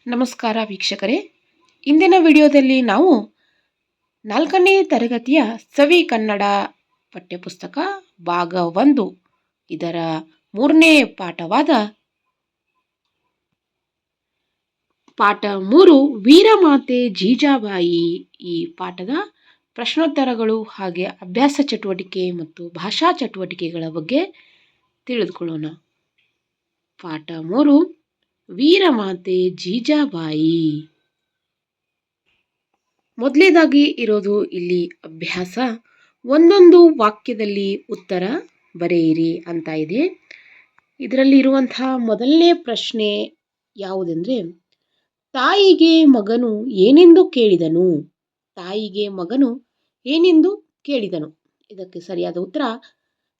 ನಮಸ್ಕಾರ ವೀಕ್ಷಕರೇ, ಇಂದಿನ ವಿಡಿಯೋದಲ್ಲಿ ನಾವು 4ನೇ ತರಗತಿಯ ಸವಿ ಕನ್ನಡ ಪಠ್ಯಪುಸ್ತಕ ಭಾಗ 1 ಇದರ 3ನೇ ಪಾಠವಾದ ಪಾಠ 3 ವೀರಮಾತೆ ಜೀಜಾಬಾಯಿ ಈ ಪಾಠದ ಪ್ರಶ್ನೋತ್ತರಗಳು ಹಾಗೆ ಅಭ್ಯಾಸ ಚಟುವಟಿಕೆ ಮತ್ತು ಭಾಷಾ ಚಟುವಟಿಕೆಗಳ ಬಗ್ಗೆ ತಿಳಿದುಕೊಳ್ಳೋಣ. ಪಾಠ 3 ವೀರಮಾತೆ ಜೀಜಾಬಾಯಿ. ಮೊದಲನೇದಾಗಿ ಇರೋದು ಇಲ್ಲಿ ಅಭ್ಯಾಸ. ಒಂದೊಂದು ವಾಕ್ಯದಲ್ಲಿ ಉತ್ತರ ಬರೆಯಿರಿ ಅಂತ ಇದೆ. ಇದರಲ್ಲಿ ಇರುವಂತಹ ಮೊದಲನೇ ಪ್ರಶ್ನೆ ಯಾವುದೆಂದರೆ, ತಾಯಿಗೆ ಮಗನು ಏನೆಂದು ಕೇಳಿದನು? ತಾಯಿಗೆ ಮಗನು ಏನೆಂದು ಕೇಳಿದನು? ಇದಕ್ಕೆ ಸರಿಯಾದ ಉತ್ತರ,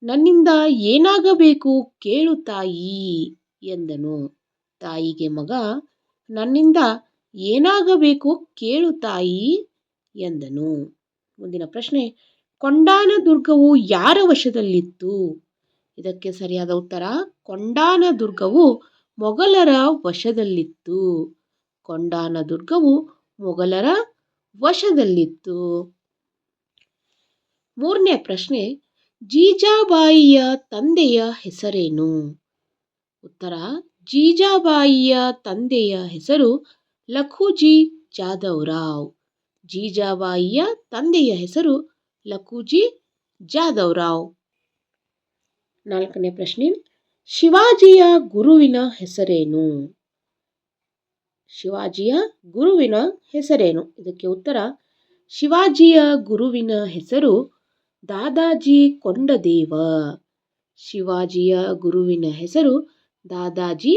ನನ್ನಿಂದ ಏನಾಗಬೇಕು ಕೇಳು ತಾಯಿ ಎಂದನು. ತಾಯಿಗೆ ಮಗ ನನ್ನಿಂದ ಏನಾಗಬೇಕು ಕೇಳು ತಾಯಿ ಎಂದನು. ಮುಂದಿನ ಪ್ರಶ್ನೆ, ಕೊಂಡಾನ ದುರ್ಗವು ಯಾರ ವಶದಲ್ಲಿತ್ತು? ಇದಕ್ಕೆ ಸರಿಯಾದ ಉತ್ತರ, ಕೊಂಡಾನ ದುರ್ಗವು ಮೊಘಲರ ವಶದಲ್ಲಿತ್ತು. ಕೊಂಡಾನ ದುರ್ಗವು ಮೊಘಲರ ವಶದಲ್ಲಿತ್ತು. ಮೂರನೇ ಪ್ರಶ್ನೆ, ಜೀಜಾಬಾಯಿಯ ತಂದೆಯ ಹೆಸರೇನು? ಉತ್ತರ, ಜೀಜಾಬಾಯಿಯ ತಂದೆಯ ಹೆಸರು ಲಖುಜಿ ಜಾಧವರಾವ್. ಜೀಜಾಬಾಯಿಯ ತಂದೆಯ ಹೆಸರು ಲಖುಜಿ ಜಾಧವರಾವ್. ನಾಲ್ಕನೇ ಪ್ರಶ್ನೆ, ಶಿವಾಜಿಯ ಗುರುವಿನ ಹೆಸರೇನು? ಶಿವಾಜಿಯ ಗುರುವಿನ ಹೆಸರೇನು? ಇದಕ್ಕೆ ಉತ್ತರ, ಶಿವಾಜಿಯ ಗುರುವಿನ ಹೆಸರು ದಾದಾಜಿ ಕೊಂಡದೇವ. ಶಿವಾಜಿಯ ಗುರುವಿನ ಹೆಸರು ದಾದಾಜಿ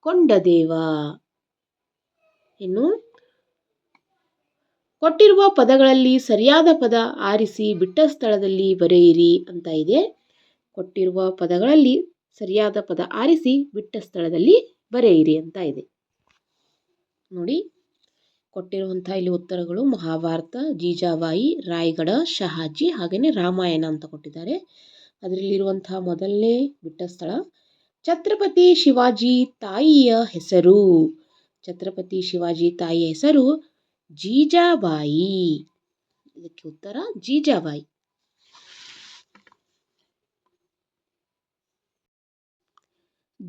ಕೊಂಡದೇವ. ಇನ್ನು ಕೊಟ್ಟಿರುವ ಪದಗಳಲ್ಲಿ ಸರಿಯಾದ ಪದ ಆರಿಸಿ ಬಿಟ್ಟ ಸ್ಥಳದಲ್ಲಿ ಬರೆಯಿರಿ ಅಂತ ಇದೆ. ಕೊಟ್ಟಿರುವ ಪದಗಳಲ್ಲಿ ಸರಿಯಾದ ಪದ ಆರಿಸಿ ಬಿಟ್ಟ ಸ್ಥಳದಲ್ಲಿ ಬರೆಯಿರಿ ಅಂತ ಇದೆ. ನೋಡಿ, ಕೊಟ್ಟಿರುವಂತಹ ಇಲ್ಲಿ ಉತ್ತರಗಳು ಮಹಾಭಾರತ, ಜೀಜಾಬಾಯಿ, ರಾಯಗಢ, ಶಹಾಜಿ ಹಾಗೆಯೇ ರಾಮಾಯಣ ಅಂತ ಕೊಟ್ಟಿದ್ದಾರೆ. ಅದರಲ್ಲಿರುವಂತಹ ಮೊದಲನೇ ಬಿಟ್ಟ ಸ್ಥಳ ಛತ್ರಪತಿ ಶಿವಾಜಿ ತಾಯಿಯ ಹೆಸರು. ಛತ್ರಪತಿ ಶಿವಾಜಿ ತಾಯಿಯ ಹೆಸರು ಜೀಜಾಬಾಯಿ. ಇದಕ್ಕೆ ಉತ್ತರ ಜೀಜಾಬಾಯಿ.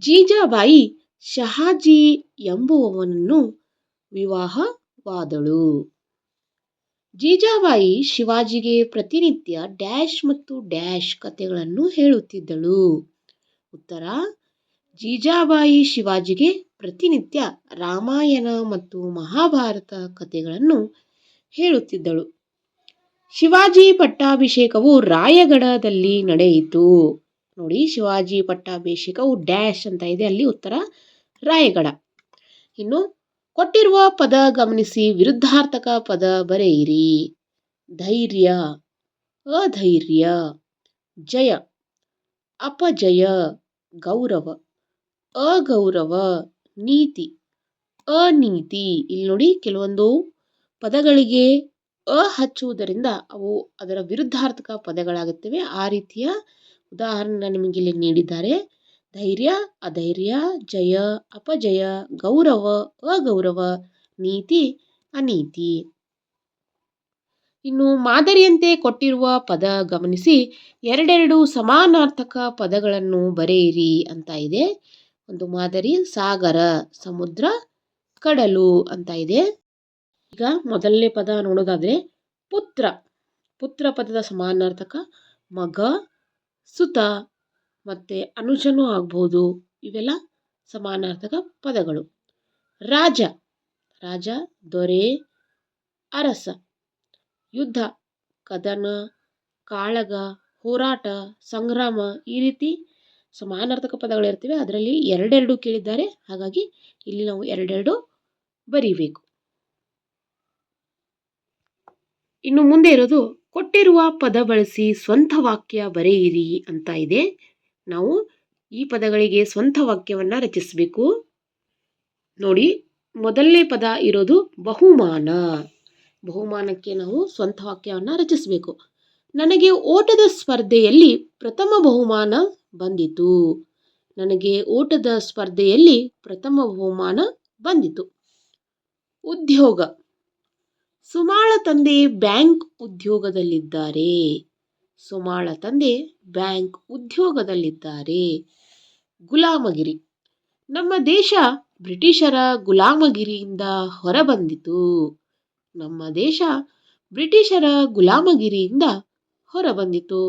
ಜೀಜಾಬಾಯಿ ಶಹಾಜಿ ಎಂಬುವವನನ್ನು ವಿವಾಹವಾದಳು. ಜೀಜಾಬಾಯಿ ಶಿವಾಜಿಗೆ ಪ್ರತಿನಿತ್ಯ ಡ್ಯಾಶ್ ಮತ್ತು ಡ್ಯಾಶ್ ಕಥೆಗಳನ್ನು ಹೇಳುತ್ತಿದ್ದಳು. ಉತ್ತರ, ಜೀಜಾಬಾಯಿ ಶಿವಾಜಿಗೆ ಪ್ರತಿನಿತ್ಯ ರಾಮಾಯಣ ಮತ್ತು ಮಹಾಭಾರತ ಕಥೆಗಳನ್ನು ಹೇಳುತ್ತಿದ್ದಳು. ಶಿವಾಜಿ ಪಟ್ಟಾಭಿಷೇಕವು ರಾಯಗಢದಲ್ಲಿ ನಡೆಯಿತು. ನೋಡಿ, ಶಿವಾಜಿ ಪಟ್ಟಾಭಿಷೇಕವು ಡ್ಯಾಶ್ ಅಂತ ಇದೆ, ಅಲ್ಲಿ ಉತ್ತರ ರಾಯಗಢ. ಇನ್ನು ಕೊಟ್ಟಿರುವ ಪದ ಗಮನಿಸಿ ವಿರುದ್ಧಾರ್ಥಕ ಪದ ಬರೆಯಿರಿ. ಧೈರ್ಯ, ಅಧೈರ್ಯ. ಜಯ, ಅಪಜಯ. ಗೌರವ, ಅಗೌರವ. ನೀತಿ, ಅನೀತಿ. ಇಲ್ಲಿ ನೋಡಿ, ಕೆಲವೊಂದು ಪದಗಳಿಗೆ ಅ ಹಚ್ಚುವುದರಿಂದ ಅವು ಅದರ ವಿರುದ್ಧಾರ್ಥಕ ಪದಗಳಾಗುತ್ತವೆ. ಆ ರೀತಿಯ ಉದಾಹರಣೆ ನಿಮಗೆ ಇಲ್ಲಿ ನೀಡಿದ್ದಾರೆ. ಧೈರ್ಯ, ಅಧೈರ್ಯ. ಜಯ, ಅಪಜಯ. ಗೌರವ, ಅಗೌರವ. ನೀತಿ, ಅನೀತಿ. ಇನ್ನು ಮಾದರಿಯಂತೆ ಕೊಟ್ಟಿರುವ ಪದ ಗಮನಿಸಿ ಎರಡೆರಡು ಸಮಾನಾರ್ಥಕ ಪದಗಳನ್ನು ಬರೆಯಿರಿ ಅಂತ ಇದೆ. ಒಂದು ಮಾದರಿ ಸಾಗರ, ಸಮುದ್ರ, ಕಡಲು ಅಂತ ಇದೆ. ಈಗ ಮೊದಲನೇ ಪದ ನೋಡೋದಾದ್ರೆ ಪುತ್ರ. ಪುತ್ರ ಪದದ ಸಮಾನಾರ್ಥಕ ಮಗ, ಸುತ ಮತ್ತೆ ಅನುಜನೂ ಆಗ್ಬೋದು. ಇವೆಲ್ಲ ಸಮಾನಾರ್ಥಕ ಪದಗಳು. ರಾಜ, ರಾಜ, ದೊರೆ, ಅರಸ. ಯುದ್ಧ, ಕದನ, ಕಾಳಗ, ಹೋರಾಟ, ಸಂಗ್ರಾಮ. ಈ ರೀತಿ ಸಮಾನಾರ್ಥಕ ಪದಗಳಿರ್ತವೆ. ಅದರಲ್ಲಿ ಎರಡೆರಡು ಕೇಳಿದ್ದಾರೆ, ಹಾಗಾಗಿ ಇಲ್ಲಿ ನಾವು ಎರಡೆರಡು ಬರೀಬೇಕು. ಇನ್ನು ಮುಂದೆ ಇರೋದು ಕೊಟ್ಟಿರುವ ಪದ ಬಳಸಿ ಸ್ವಂತ ವಾಕ್ಯ ಬರೆಯಿರಿ ಅಂತ ಇದೆ. ನಾವು ಈ ಪದಗಳಿಗೆ ಸ್ವಂತ ವಾಕ್ಯವನ್ನು ರಚಿಸಬೇಕು. ನೋಡಿ, ಮೊದಲನೇ ಪದ ಇರೋದು ಬಹುಮಾನ. ಬಹುಮಾನಕ್ಕೆ ನಾವು ಸ್ವಂತ ವಾಕ್ಯವನ್ನು ರಚಿಸಬೇಕು. ನನಗೆ ಓಟದ ಸ್ಪರ್ಧೆಯಲ್ಲಿ ಪ್ರಥಮ ಬಹುಮಾನ ಬಂದಿತು. ನನಗೆ ಓಟದ ಸ್ಪರ್ಧೆಯಲ್ಲಿ ಪ್ರಥಮ ಬಹುಮಾನ ಬಂದಿತು. ಉದ್ಯೋಗ. ಸುಮಾಳ ತಂದೆ ಬ್ಯಾಂಕ್ ಉದ್ಯೋಗದಲ್ಲಿದ್ದಾರೆ. ಸುಮಾಳ ತಂದೆ ಬ್ಯಾಂಕ್ ಉದ್ಯೋಗದಲ್ಲಿದ್ದಾರೆ. ಗುಲಾಮಗಿರಿ. ನಮ್ಮ ದೇಶ ಬ್ರಿಟಿಷರ ಗುಲಾಮಗಿರಿಯಿಂದ ಹೊರಬಂದಿತು. ನಮ್ಮ ದೇಶ ಬ್ರಿಟಿಷರ ಗುಲಾಮಗಿರಿಯಿಂದ ಹೊರಬಂದಿತು.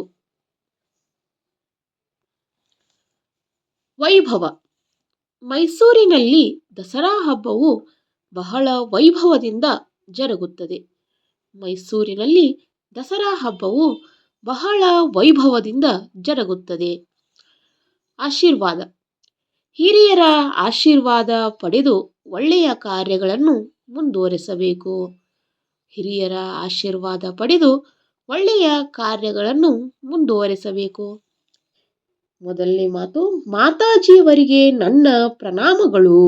ವೈಭವ. ಮೈಸೂರಿನಲ್ಲಿ ದಸರಾ ಹಬ್ಬವು ಬಹಳ ವೈಭವದಿಂದ ಜರುಗುತ್ತದೆ. ಮೈಸೂರಿನಲ್ಲಿ ದಸರಾ ಹಬ್ಬವು ಬಹಳ ವೈಭವದಿಂದ ಜರುಗುತ್ತದೆ. ಆಶೀರ್ವಾದ. ಹಿರಿಯರ ಆಶೀರ್ವಾದ ಪಡೆದು ಒಳ್ಳೆಯ ಕಾರ್ಯಗಳನ್ನು ಮುಂದುವರೆಸಬೇಕು. ಹಿರಿಯರ ಆಶೀರ್ವಾದ ಪಡೆದು ಒಳ್ಳೆಯ ಕಾರ್ಯಗಳನ್ನು ಮುಂದುವರೆಸಬೇಕು. ಮೊದಲನೇ ಮಾತು, ಮಾತಾಜಿಯವರಿಗೆ ನನ್ನ ಪ್ರಣಾಮಗಳು.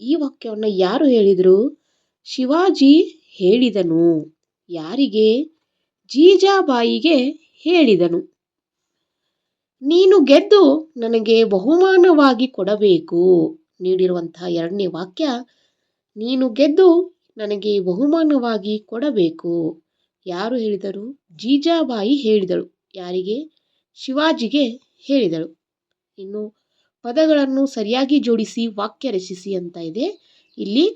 ಈ ವಾಕ್ಯವನ್ನು ಯಾರು ಹೇಳಿದರು? ಶಿವಾಜಿ ಹೇಳಿದನು. ಯಾರಿಗೆ? ಜೀಜಾಬಾಯಿಗೆ ಹೇಳಿದನು. ನೀನು ಗೆದ್ದು ನನಗೆ ಬಹುಮಾನವಾಗಿ ಕೊಡಬೇಕು. ನೀಡಿರುವಂತಹ ಎರಡನೇ ವಾಕ್ಯ, ನೀನು ಗೆದ್ದು ನನಗೆ ಬಹುಮಾನವಾಗಿ ಕೊಡಬೇಕು. ಯಾರು ಹೇಳಿದರು? ಜೀಜಾಬಾಯಿ ಹೇಳಿದಳು. ಯಾರಿಗೆ? ಶಿವಾಜಿಗೆ ಹೇಳಿದಳು. ಇನ್ನು ಪದಗಳನ್ನು ಸರಿಯಾಗಿ ಜೋಡಿಸಿ ವಾಕ್ಯ ರಚಿಸಿ ಅಂತ ಇದೆ. ಇಲ್ಲಿ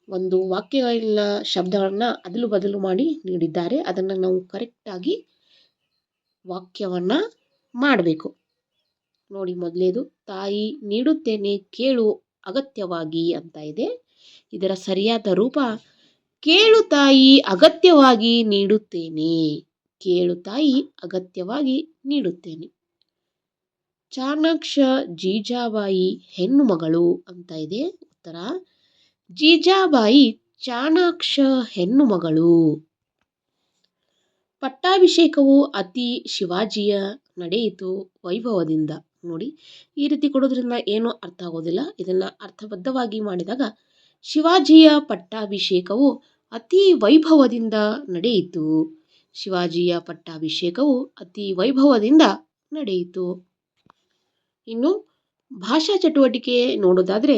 ಒಂದು ವಾಕ್ಯಗಳ ಶಬ್ದಗಳನ್ನು ಅದಲು ಬದಲು ಮಾಡಿ ನೀಡಿದ್ದಾರೆ. ಅದನ್ನು ನಾವು ಕರೆಕ್ಟಾಗಿ ವಾಕ್ಯವನ್ನು ಮಾಡಬೇಕು. ನೋಡಿ, ಮೊದಲೇದು ತಾಯಿ ನೀಡುತ್ತೇನೆ ಕೇಳು ಅಗತ್ಯವಾಗಿ ಅಂತ ಇದೆ. ಇದರ ಸರಿಯಾದ ರೂಪ ಕೇಳು ತಾಯಿ ಅಗತ್ಯವಾಗಿ ನೀಡುತ್ತೇನೆ. ಕೇಳು ತಾಯಿ ಅಗತ್ಯವಾಗಿ ನೀಡುತ್ತೇನೆ. ಚಾಣಾಕ್ಷ ಜೀಜಾಬಾಯಿ ಹೆಣ್ಣು ಮಗಳು ಅಂತ ಇದೆ. ಉತ್ತರ ಜೀಜಾಬಾಯಿ ಚಾಣಾಕ್ಷ ಹೆಣ್ಣು ಮಗಳು. ಪಟ್ಟಾಭಿಷೇಕವು ಅತಿ ಶಿವಾಜಿಯ ನಡೆಯಿತು ವೈಭವದಿಂದ. ನೋಡಿ, ಈ ರೀತಿ ಕೊಡೋದ್ರಿಂದ ಏನೂ ಅರ್ಥ ಆಗೋದಿಲ್ಲ. ಇದನ್ನು ಅರ್ಥಬದ್ಧವಾಗಿ ಮಾಡಿದಾಗ ಶಿವಾಜಿಯ ಪಟ್ಟಾಭಿಷೇಕವು ಅತಿ ವೈಭವದಿಂದ ನಡೆಯಿತು. ಶಿವಾಜಿಯ ಪಟ್ಟಾಭಿಷೇಕವು ಅತಿ ವೈಭವದಿಂದ ನಡೆಯಿತು. ಇನ್ನು ಭಾಷಾ ಚಟುವಟಿಕೆ ನೋಡೋದಾದರೆ,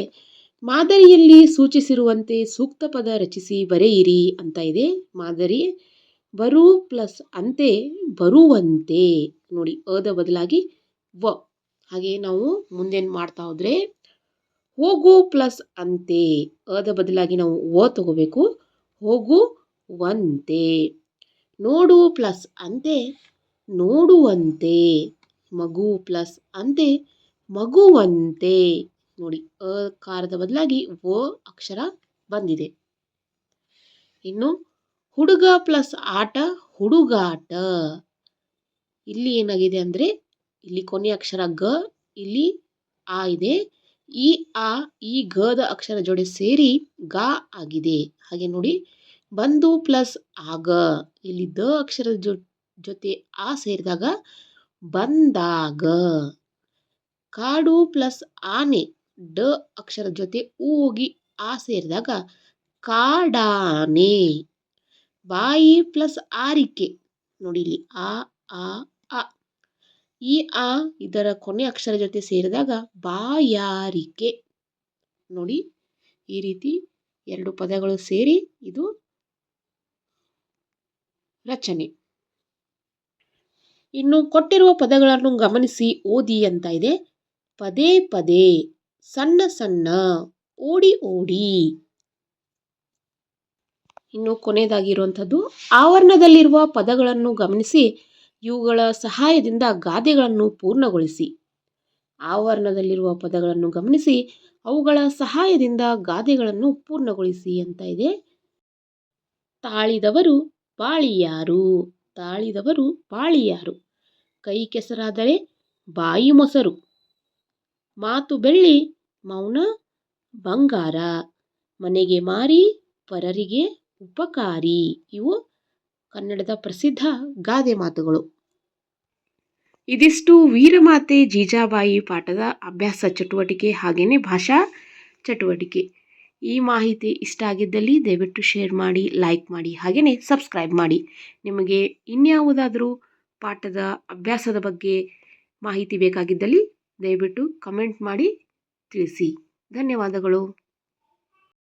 ಮಾದರಿಯಲ್ಲಿ ಸೂಚಿಸಿರುವಂತೆ ಸೂಕ್ತ ಪದ ರಚಿಸಿ ಬರೆಯಿರಿ ಅಂತ ಇದೆ. ಮಾದರಿ ಬರು ಪ್ಲಸ್ ಅಂತೆ ಬರುವಂತೆ. ನೋಡಿ, ಅದ ಬದಲಾಗಿ ವ. ಹಾಗೆ ನಾವು ಮುಂದೇನು ಮಾಡ್ತಾ ಹೋದರೆ, ಹೋಗು ಪ್ಲಸ್ ಅಂತೆ. ಅದ ಬದಲಾಗಿ ನಾವು ವ ತಗೋಬೇಕು. ಹೋಗುವಂತೆ. ನೋಡು ಪ್ಲಸ್ ಅಂತೆ ನೋಡುವಂತೆ. ಮಗು ಪ್ಲಸ್ ಅಂತೆ ಮಗುವಂತೆ. ನೋಡಿ, ಕಾರದ ಬದಲಾಗಿ ವ ಅಕ್ಷರ ಬಂದಿದೆ. ಇನ್ನು ಹುಡುಗ ಪ್ಲಸ್ ಆಟ ಹುಡುಗಾಟ. ಇಲ್ಲಿ ಏನಾಗಿದೆ ಅಂದರೆ, ಇಲ್ಲಿ ಕೊನೆಯ ಅಕ್ಷರ ಗ, ಇಲ್ಲಿ ಆ ಇದೆ. ಈ ಆ ಈ ಗದ ಅಕ್ಷರ ಜೋಡಿ ಸೇರಿ ಗ ಆಗಿದೆ. ಹಾಗೆ ನೋಡಿ, ಬಂದು ಪ್ಲಸ್ ಆಗ. ಇಲ್ಲಿ ದ ಅಕ್ಷರದ ಜೊತೆ ಆ ಸೇರಿದಾಗ ಬಂದಾಗ. ಕಾಡು ಪ್ಲಸ್ ಆನೆ. ಡ ಅಕ್ಷರ ಜೊತೆ ಊ ಹೋಗಿ ಆ ಸೇರಿದಾಗ ಕಾಡಾನೆ. ಬಾಯಿ ಪ್ಲಸ್ ಆರಿಕೆ. ನೋಡಿ, ಇಲ್ಲಿ ಆ ಆ ಅ. ಈ ಆ ಇದರ ಕೊನೆ ಅಕ್ಷರ ಜೊತೆ ಸೇರಿದಾಗ ಬಾಯಾರಿಕೆ. ನೋಡಿ, ಈ ರೀತಿ ಎರಡು ಪದಗಳು ಸೇರಿ ಇದು ರಚನೆ. ಇನ್ನು ಕೊಟ್ಟಿರುವ ಪದಗಳನ್ನು ಗಮನಿಸಿ ಓದಿ ಅಂತ ಇದೆ. ಪದೇ ಪದೇ, ಸಣ್ಣ ಸಣ್ಣ, ಓಡಿ ಓಡಿ. ಇನ್ನು ಕೊನೆಯದಾಗಿರುವಂಥದ್ದು, ಆವರಣದಲ್ಲಿರುವ ಪದಗಳನ್ನು ಗಮನಿಸಿ ಇವುಗಳ ಸಹಾಯದಿಂದ ಗಾದೆಗಳನ್ನು ಪೂರ್ಣಗೊಳಿಸಿ. ಆವರಣದಲ್ಲಿರುವ ಪದಗಳನ್ನು ಗಮನಿಸಿ ಅವುಗಳ ಸಹಾಯದಿಂದ ಗಾದೆಗಳನ್ನು ಪೂರ್ಣಗೊಳಿಸಿ ಅಂತ ಇದೆ. ತಾಳಿದವರು ಬಾಳಿಯಾರು. ತಾಳಿದವರು ಬಾಳಿಯಾರು. ಕೈ ಕೆಸರಾದರೆ ಬಾಯಿ ಮೊಸರು. ಮಾತು ಬೆಳ್ಳಿ ಮೌನ ಬಂಗಾರ. ಮನೆಗೆ ಮಾರಿ ಪರರಿಗೆ ಉಪಕಾರಿ. ಇವು ಕನ್ನಡದ ಪ್ರಸಿದ್ಧ ಗಾದೆ ಮಾತುಗಳು. ಇದಿಷ್ಟು ವೀರಮಾತೆ ಜೀಜಾಬಾಯಿ ಪಾಠದ ಅಭ್ಯಾಸ ಚಟುವಟಿಕೆ ಹಾಗೆಯೇ ಭಾಷಾ ಚಟುವಟಿಕೆ. ಈ ಮಾಹಿತಿ ಇಷ್ಟ ಆಗಿದ್ದಲ್ಲಿ ದಯವಿಟ್ಟು ಶೇರ್ ಮಾಡಿ, ಲೈಕ್ ಮಾಡಿ, ಹಾಗೆಯೇ ಸಬ್ಸ್ಕ್ರೈಬ್ ಮಾಡಿ. ನಿಮಗೆ ಇನ್ಯಾವುದಾದರೂ ಪಾಠದ ಅಭ್ಯಾಸದ ಬಗ್ಗೆ ಮಾಹಿತಿ ಬೇಕಾಗಿದ್ದಲ್ಲಿ ದಯವಿಟ್ಟು ಕಮೆಂಟ್ ಮಾಡಿ ತಿಳಿಸಿ. ಧನ್ಯವಾದಗಳು.